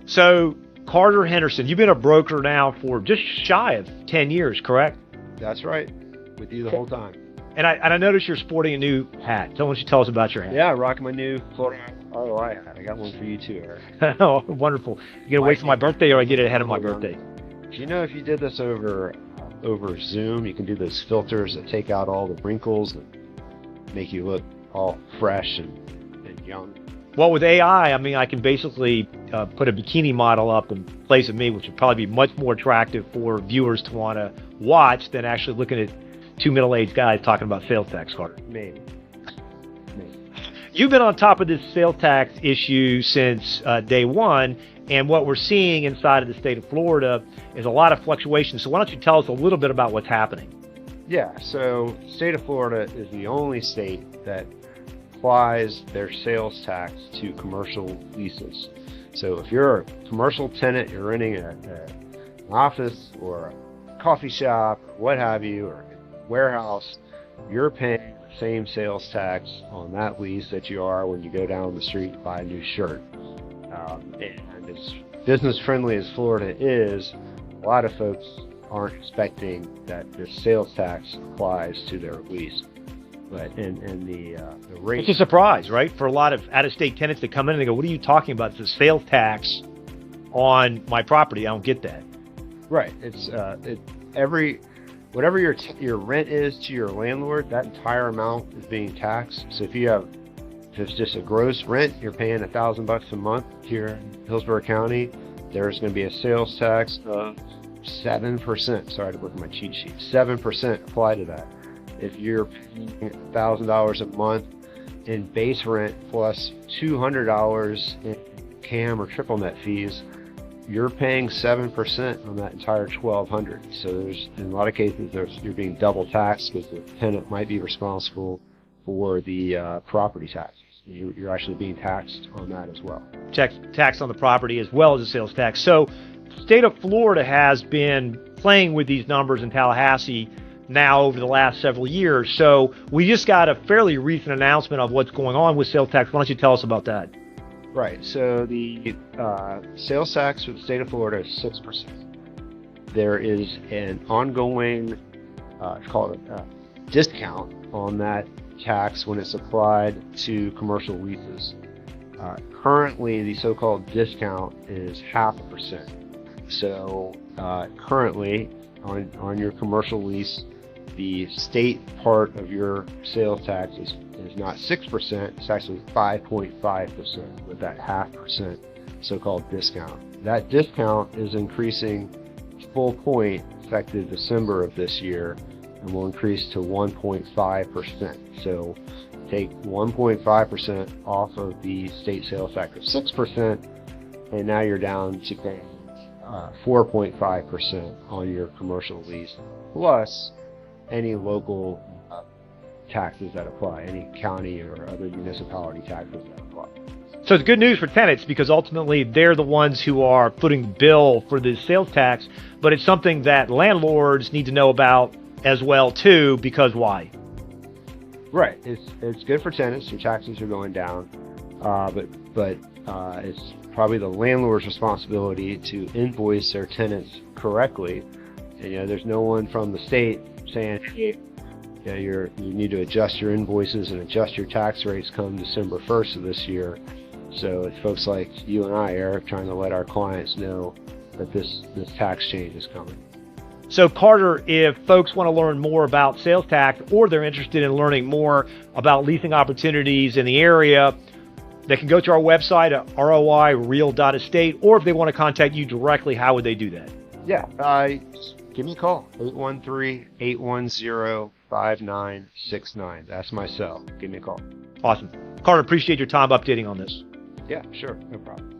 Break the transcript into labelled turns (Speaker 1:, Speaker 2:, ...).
Speaker 1: So, Carter Henderson, you've been a broker now for just shy of 10 years, correct?
Speaker 2: That's right. With you the whole time.
Speaker 1: And I noticed you're sporting a new hat. Why don't you tell us about your hat?
Speaker 2: Yeah, rocking my new Florida ROI hat. I got one for you too, Eric.
Speaker 1: Oh, wonderful. You gonna wait for my birthday, or I get it ahead of my birthday?
Speaker 2: Do you know if you did this over Zoom, you can do those filters that take out all the wrinkles and make you look all fresh and young?
Speaker 1: Well, with AI, I mean, I can basically put a bikini model up in place of me, which would probably be much more attractive for viewers to want to watch than actually looking at two middle-aged guys talking about sales tax, Carter.
Speaker 2: Maybe.
Speaker 1: You've been on top of this sales tax issue since day one, and what we're seeing inside of the state of Florida is a lot of fluctuation. So why don't you tell us a little bit about what's happening?
Speaker 2: Yeah, so state of Florida is the only state that applies their sales tax to commercial leases. So if you're a commercial tenant, you're renting an office or a coffee shop, what have you, or a warehouse, you're paying the same sales tax on that lease that you are when you go down the street and buy a new shirt. And as business friendly as Florida is, a lot of folks aren't expecting that this sales tax applies to their lease. But in the rate,
Speaker 1: it's a surprise, right? For a lot of out-of-state tenants that come in and they go, "What are you talking about? It's a sales tax on my property. I don't get that."
Speaker 2: Right. It's whatever your rent is to your landlord, that entire amount is being taxed. So if it's just a gross rent, you're paying $1,000 a month here in Hillsborough County, there's going to be a sales tax of 7%. Sorry to look at my cheat sheet. 7% apply to that. If you're paying $1,000 a month in base rent plus $200 in CAM or triple net fees, you're paying 7% on that entire $1,200. So in a lot of cases, you're being double taxed because the tenant might be responsible for the property taxes. You're actually being taxed on that as well.
Speaker 1: Tax on the property as well as the sales tax. So the state of Florida has been playing with these numbers in Tallahassee now over the last several years. So we just got a fairly recent announcement of what's going on with sales tax. Why don't you tell us about that?
Speaker 2: Right. So the sales tax for the state of Florida is 6%. There is an ongoing, it's called a discount on that tax when it's applied to commercial leases. Currently, the so-called discount is 0.5%. So currently, on your commercial lease, the state part of your sales tax is not 6%, it's actually 5.5% with that 0.5% so-called discount. That discount is increasing full point effective December of this year and will increase to 1.5%. So take 1.5% off of the state sales tax of 6%, and now you're down to paying 4.5% on your commercial lease, plus any local taxes that apply, any county or other municipality taxes that apply.
Speaker 1: So it's good news for tenants because ultimately they're the ones who are footing the bill for the sales tax, but it's something that landlords need to know about as well too, because why?
Speaker 2: Right. It's good for tenants. Your taxes are going down, but it's probably the landlord's responsibility to invoice their tenants correctly. And, there's no one from the state saying, hey, you need to adjust your invoices and adjust your tax rates come December 1st of this year. So it's folks like you and I, Eric, trying to let our clients know that this tax change is coming.
Speaker 1: So Carter, if folks want to learn more about sales tax or they're interested in learning more about leasing opportunities in the area, they can go to our website at roireal.estate, or if they want to contact you directly, how would they do that?
Speaker 2: Yeah, give me a call, 813-810-5969. That's my cell. Give me a call.
Speaker 1: Awesome. Carter, appreciate your time updating on this.
Speaker 2: Yeah, sure. No problem.